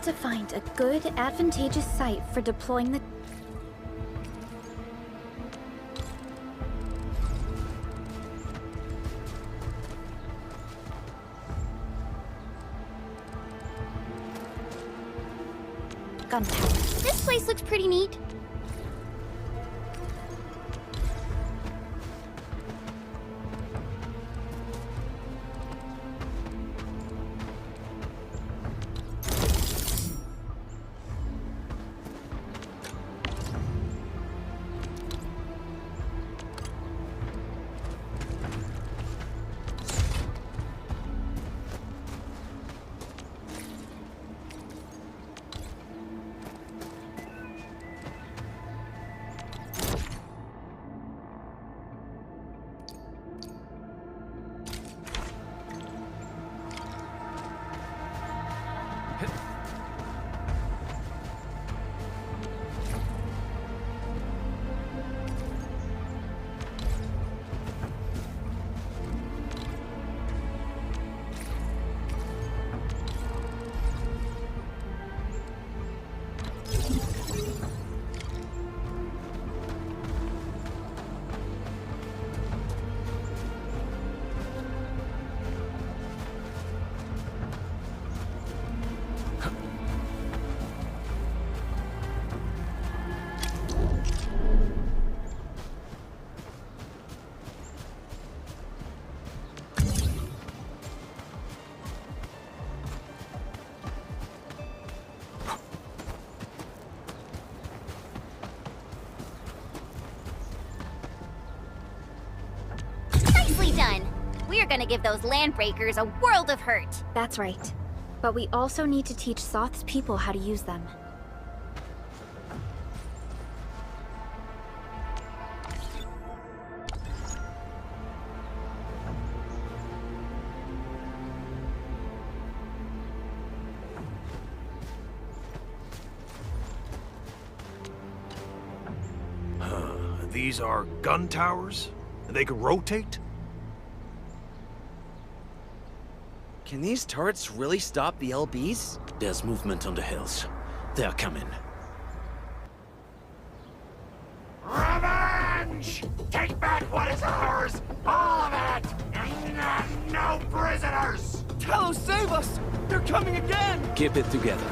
to find a good, advantageous site for deploying the... gunpowder. This place looks pretty neat. We're gonna give those landbreakers a world of hurt. That's right. But we also need to teach Soth's people how to use them. These are gun towers? They can rotate? Can these turrets really stop the LBs? There's movement on the hills. They're coming. Revenge! Take back what is ours! All of it! And no prisoners! Talos, save us! They're coming again! Keep it together.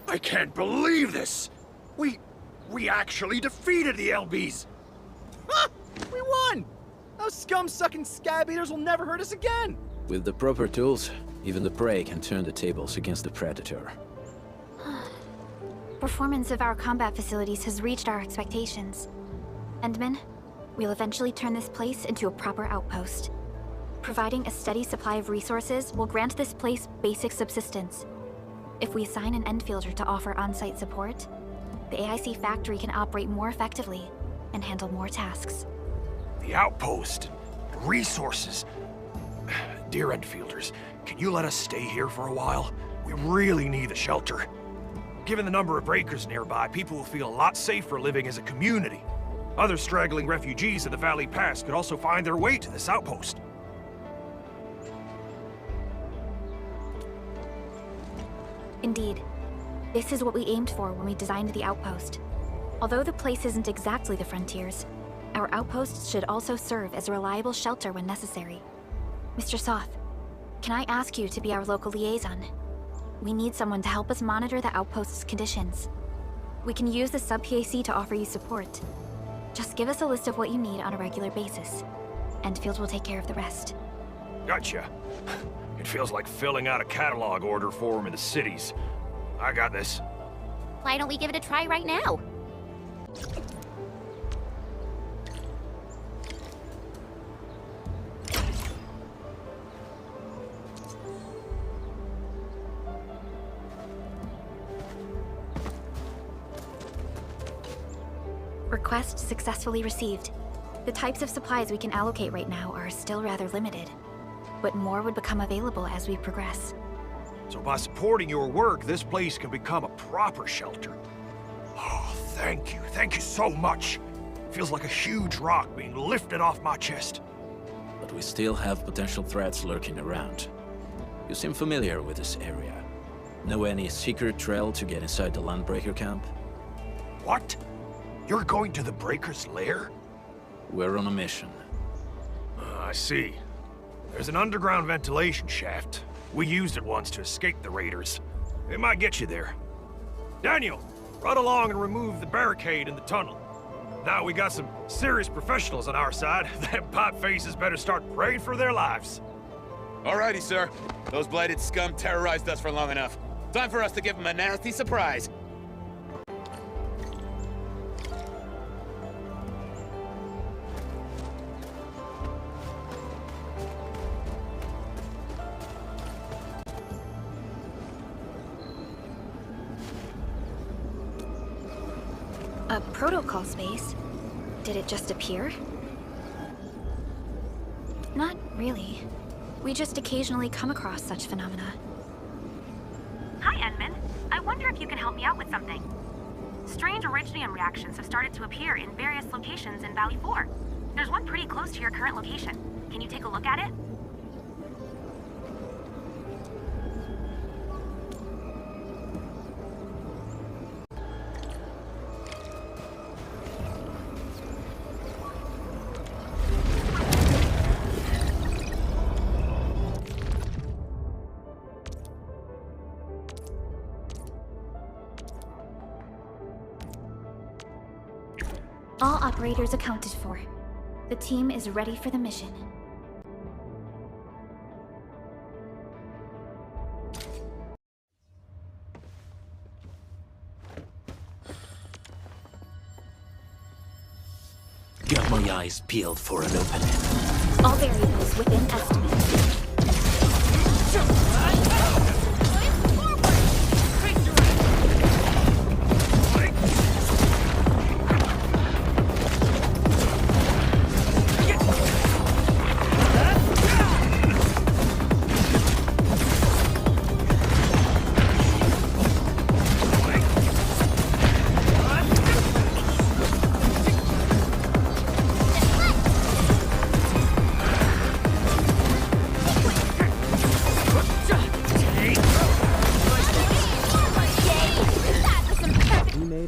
I can't believe this! We actually defeated the LBs! Huh! We won! Those scum-sucking scab eaters will never hurt us again! With the proper tools, even the prey can turn the tables against the predator. Performance of our combat facilities has reached our expectations. Endman, we'll eventually turn this place into a proper outpost. Providing a steady supply of resources will grant this place basic subsistence. If we assign an Endfielder to offer on-site support, the AIC factory can operate more effectively and handle more tasks. The outpost, the resources. Dear Endfielders, can you let us stay here for a while? We really need the shelter. Given the number of breakers nearby, people will feel a lot safer living as a community. Other straggling refugees of the Valley Pass could also find their way to this outpost. Indeed. This is what we aimed for when we designed the outpost. Although the place isn't exactly the frontiers, our outposts should also serve as a reliable shelter when necessary. Mr. Soth, can I ask you to be our local liaison? We need someone to help us monitor the outpost's conditions. We can use the sub-PAC to offer you support. Just give us a list of what you need on a regular basis. Endfield will take care of the rest. Gotcha. It feels like filling out a catalog order form in the cities. I got this. Why don't we give it a try right now? Request successfully received. The types of supplies we can allocate right now are still rather limited, but more would become available as we progress. So by supporting your work, this place can become a proper shelter. Oh, thank you. Thank you so much. Feels like a huge rock being lifted off my chest. But we still have potential threats lurking around. You seem familiar with this area. Know any secret trail to get inside the Landbreaker camp? What? You're going to the Breaker's lair? We're on a mission. I see. There's an underground ventilation shaft. We used it once to escape the raiders. It might get you there. Daniel, run along and remove the barricade in the tunnel. Now we got some serious professionals on our side. Them pot faces better start praying for their lives. Alrighty, sir. Those blighted scum terrorized us for long enough. Time for us to give them a nasty surprise. A protocol space? Did it just appear? Not really. We just occasionally come across such phenomena. Hi, Edmund. I wonder if you can help me out with something. Strange originium reactions have started to appear in various locations in Valley 4. There's one pretty close to your current location. Can you take a look at it? All operators accounted for. The team is ready for the mission. Got my eyes peeled for an opening. All variables within estimate.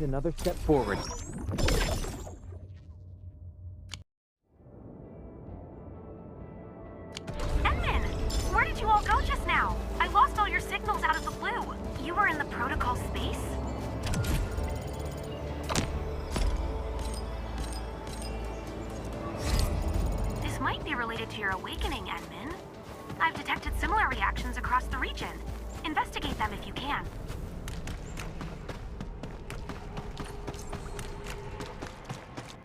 Another step forward. Edmund! Where did you all go just now? I lost all your signals out of the blue. You were in the protocol space? This might be related to your awakening, Edmund. I've detected similar reactions across the region. Investigate them if you can.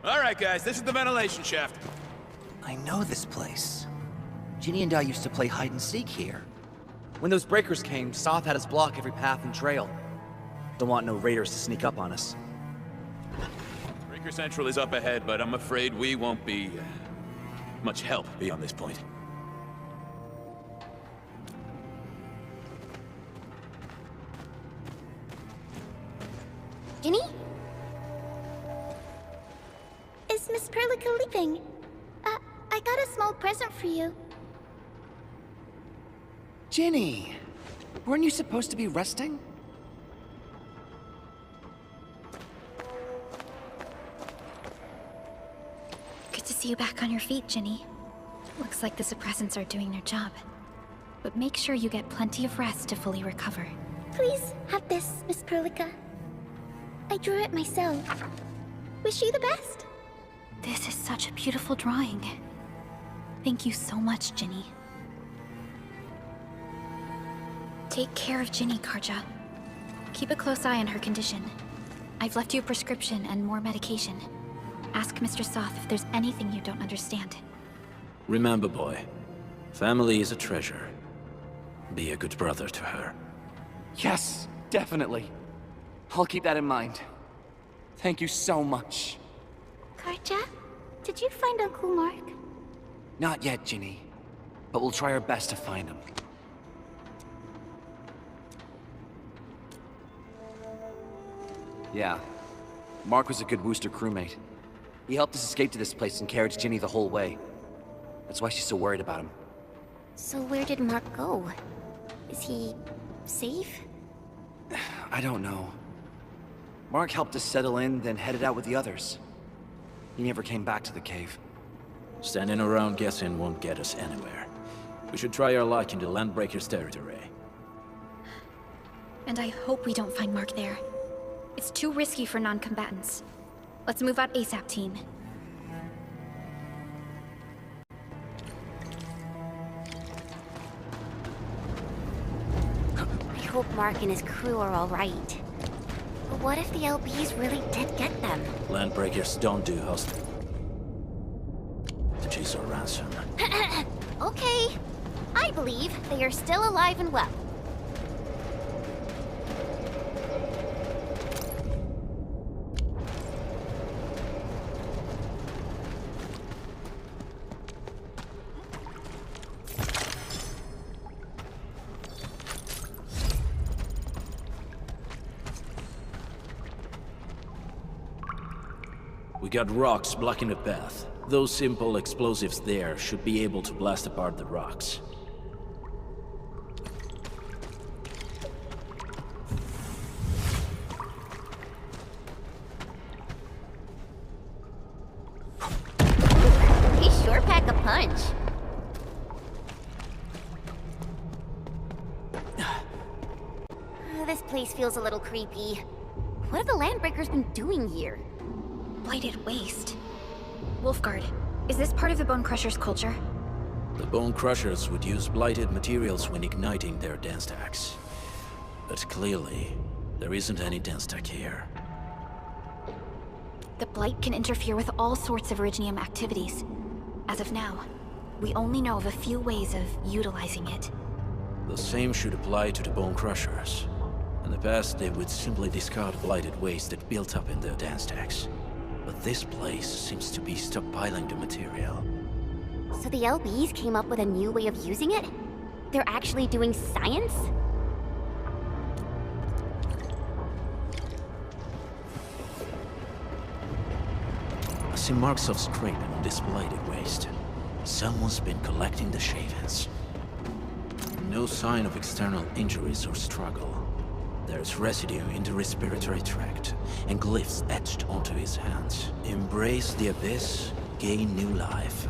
Alright, guys, this is the ventilation shaft. I know this place. Ginny and I used to play hide and seek here. When those breakers came, Soth had us block every path and trail. Don't want no raiders to sneak up on us. Breaker Central is up ahead, but I'm afraid we won't be much help beyond this point. Ginny? Is Miss Perlica leaving? I got a small present for you. Ginny! Weren't you supposed to be resting? Good to see you back on your feet, Ginny. Looks like the suppressants are doing their job. But make sure you get plenty of rest to fully recover. Please have this, Miss Perlica. I drew it myself. Wish you the best. This is such a beautiful drawing. Thank you so much, Ginny. Take care of Ginny, Karja. Keep a close eye on her condition. I've left you a prescription and more medication. Ask Mr. Soth if there's anything you don't understand. Remember, boy, family is a treasure. Be a good brother to her. Yes, definitely. I'll keep that in mind. Thank you so much. Karja? Did you find Uncle Mark? Not yet, Ginny. But we'll try our best to find him. Yeah. Mark was a good Wooster crewmate. He helped us escape to this place and carried Ginny the whole way. That's why she's so worried about him. So where did Mark go? Is he... safe? I don't know. Mark helped us settle in, then headed out with the others. He never came back to the cave. Standing around guessing won't get us anywhere. We should try our luck in the Landbreakers' territory. And I hope we don't find Mark there. It's too risky for non-combatants. Let's move out ASAP, team. I hope Mark and his crew are alright. But what if the LBs really did get them? Landbreakers don't do hostage. Hostages or ransom. Okay. I believe they are still alive and well. We got rocks blocking the path. Those simple explosives there should be able to blast apart the rocks. He sure pack a punch. This place feels a little creepy. What have the Landbreakers been doing here? Blighted waste. Wolfguard, is this part of the Bone Crusher's culture? The Bone Crushers would use blighted materials when igniting their dance stacks. But clearly, there isn't any dance stack here. The Blight can interfere with all sorts of Originium activities. As of now, we only know of a few ways of utilizing it. The same should apply to the Bone Crushers. In the past, they would simply discard blighted waste that built up in their dance stacks. But this place seems to be stockpiling the material. So the LBs came up with a new way of using it? They're actually doing science? I see marks of scraping on this blighted waste. Someone's been collecting the shavings. No sign of external injuries or struggle. There's residue in the respiratory tract, and glyphs etched onto his hands. Embrace the abyss, gain new life.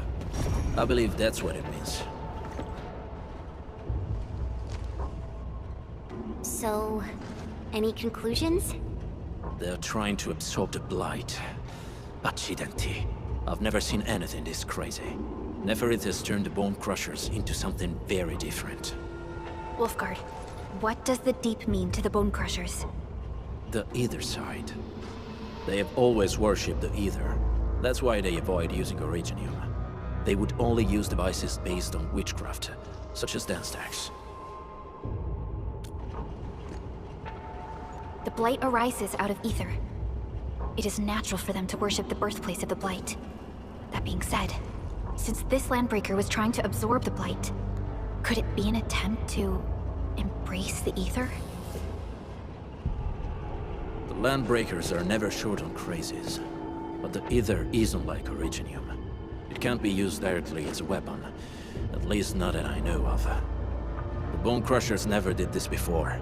I believe that's what it means. So, any conclusions? They're trying to absorb the blight. Accidenti. I've never seen anything this crazy. Neferith has turned the Bone Crushers into something very different. Wolfguard, what does the Deep mean to the Bone Crushers? The Ether side. They have always worshipped the Ether. That's why they avoid using Originium. They would only use devices based on witchcraft, such as dance stacks. The Blight arises out of Ether. It is natural for them to worship the birthplace of the Blight. That being said, since this Landbreaker was trying to absorb the Blight, could it be an attempt to embrace the Ether? The Landbreakers are never short on crazes, but the Ether isn't like Originium. It can't be used directly as a weapon, at least not that I know of. The Bone Crushers never did this before.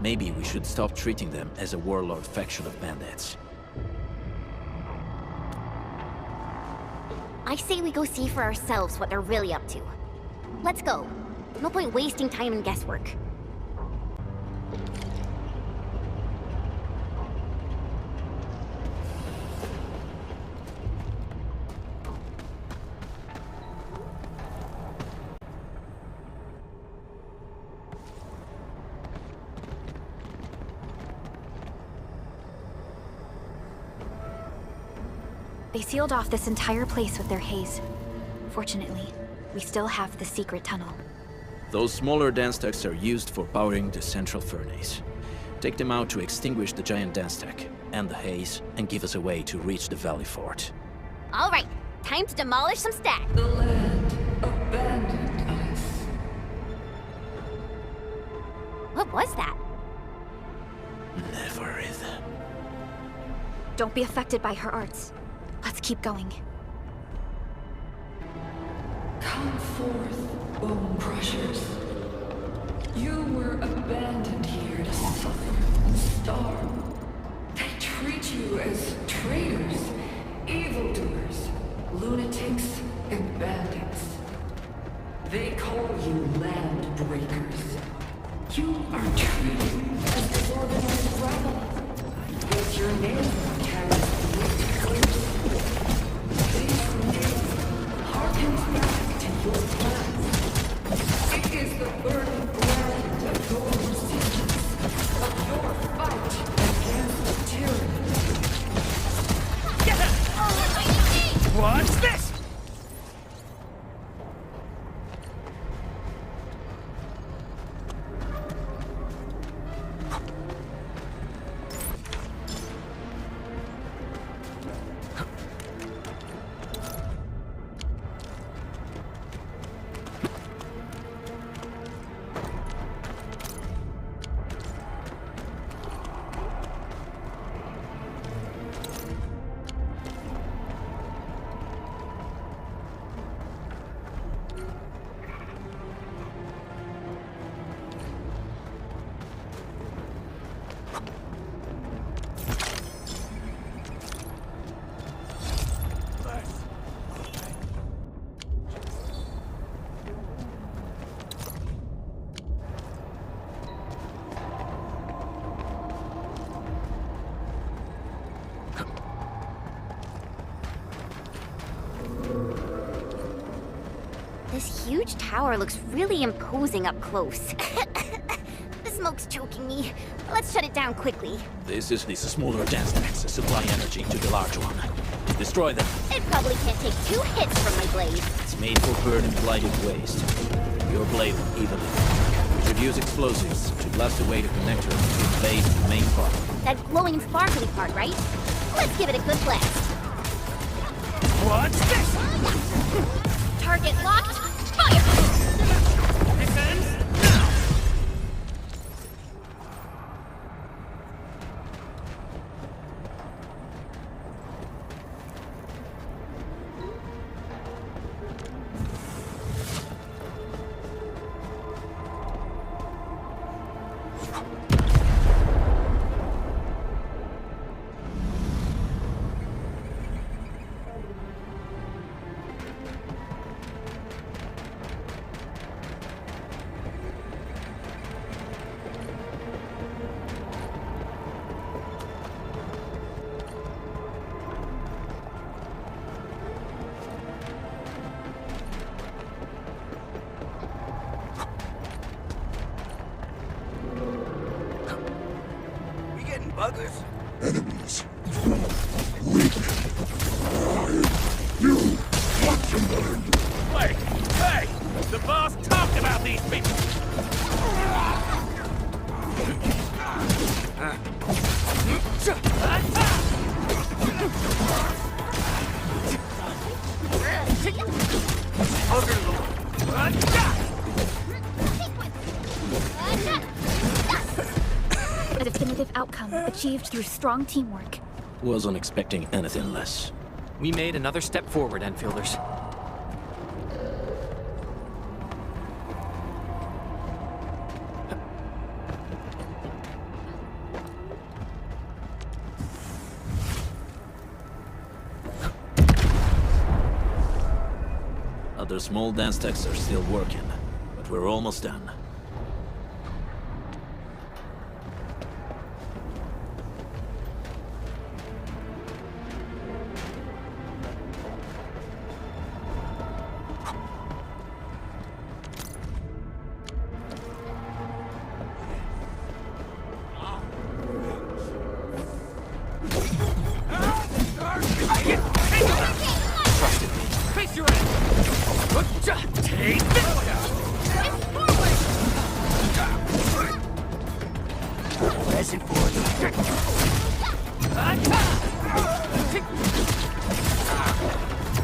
Maybe we should stop treating them as a warlord faction of bandits. I say we go see for ourselves what they're really up to. Let's go. No point wasting time in guesswork. They sealed off this entire place with their haze. Fortunately, we still have the secret tunnel. Those smaller dance stacks are used for powering the central furnace. Take them out to extinguish the giant dance stack and the haze, and give us a way to reach the Valley Fort. All right, time to demolish some stacks. The land abandoned us. What was that? Never is. Don't be affected by her arts. Let's keep going. Come forth, bone crushers. You were abandoned here to suffer and starve. They treat you as traitors, evildoers, lunatics, and bandits. They call you land breakers. You are treated as disorganized rabble. Yet your name carries the weight of these names harkens back to your past. It is the burning brand of your resistance, of your fight against tyranny. What's this? This huge tower looks really imposing up close. The smoke's choking me. Let's shut it down quickly. This is the smaller dance stacks that supply energy to the large one. Destroy them. It probably can't take 2 hits from my blade. It's made for burning blighted waste. Your blade will even introduce explosives to blast away the connector between the base and the main part. That glowing and sparkly part, right? Let's give it a good blast. What's this? Target locked. Fire! Defense now! Buggers? Enemies. Weak. You want to learn. Wait! Hey! The boss talked about these people! A definitive outcome achieved through strong teamwork. Wasn't expecting anything less. We made another step forward, Enfielders. Other small dance techs are still working, but we're almost done.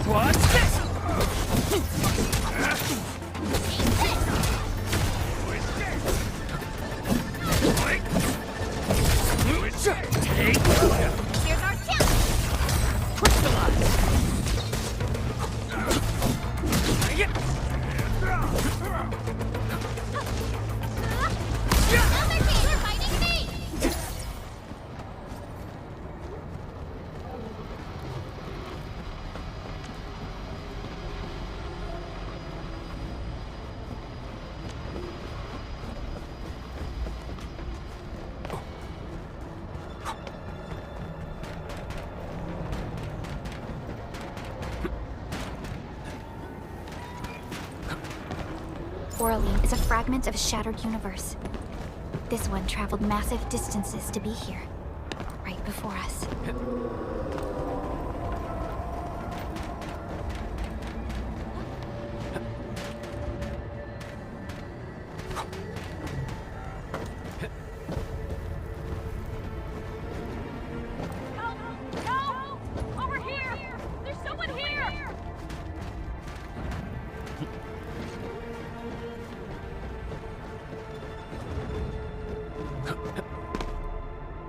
What? Caroline is a fragment of a shattered universe. This one traveled massive distances to be here, right before us.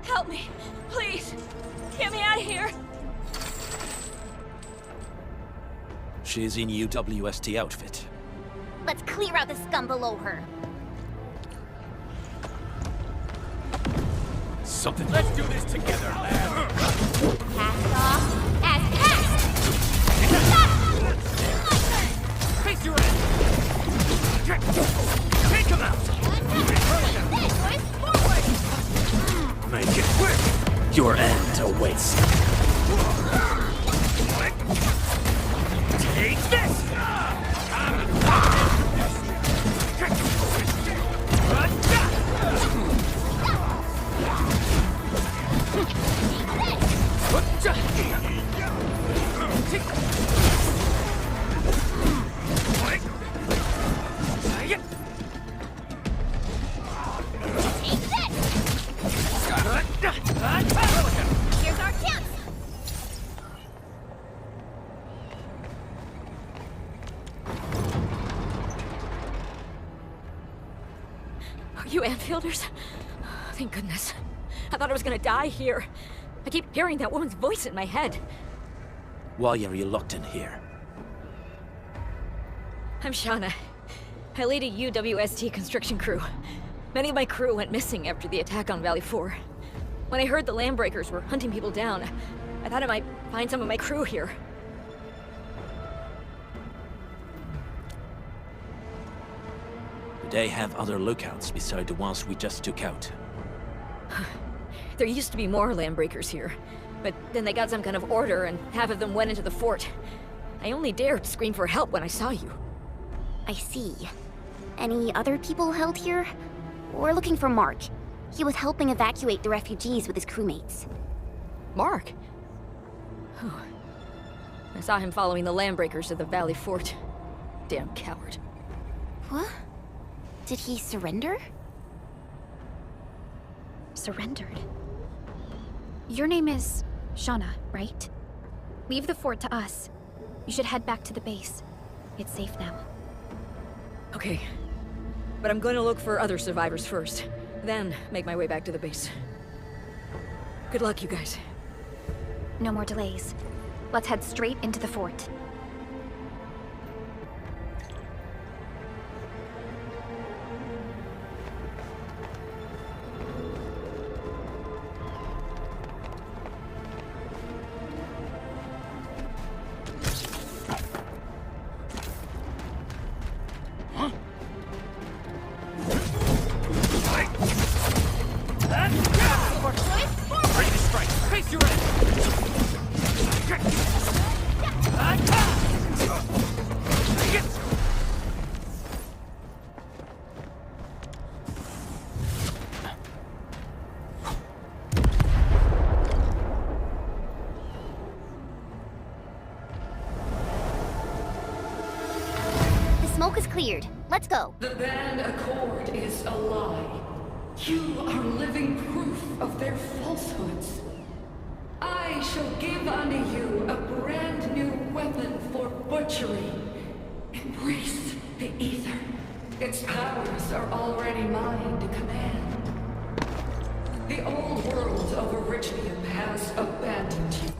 Help me, please. Get me out of here. She's in UWST outfit. Let's clear out the scum below her. Something. Let's do this together, lad. Cast off as cast! Face your end. Take him out. Make it quick! Your end awaits. Take this! Here's our chance! Are you Enfielders? Thank goodness. I thought I was gonna die here. I keep hearing that woman's voice in my head. Why are you locked in here? I'm Shauna. I lead a UWST construction crew. Many of my crew went missing after the attack on Valley 4. When I heard the Landbreakers were hunting people down, I thought I might find some of my crew here. Do they have other lookouts beside the ones we just took out? There used to be more Landbreakers here, but then they got some kind of order and half of them went into the fort. I only dared scream for help when I saw you. I see. Any other people held here? We're looking for Mark. He was helping evacuate the refugees with his crewmates. Mark? Oh. I saw him following the Landbreakers to the Valley Fort. Damn coward. What? Did he surrender? Surrendered. Your name is Shauna, right? Leave the fort to us. You should head back to the base. It's safe now. Okay. But I'm going to look for other survivors first. Then make my way back to the base. Good luck, you guys. No more delays. Let's head straight into the fort. Ready to strike. Face your end. The smoke is cleared. Let's go. The Band Accord is a lie. You are living proof of their falsehoods. I shall give unto you a brand new weapon for butchery. Embrace the Ether. Its powers are already mine to command. The old world of Originium has abandoned you.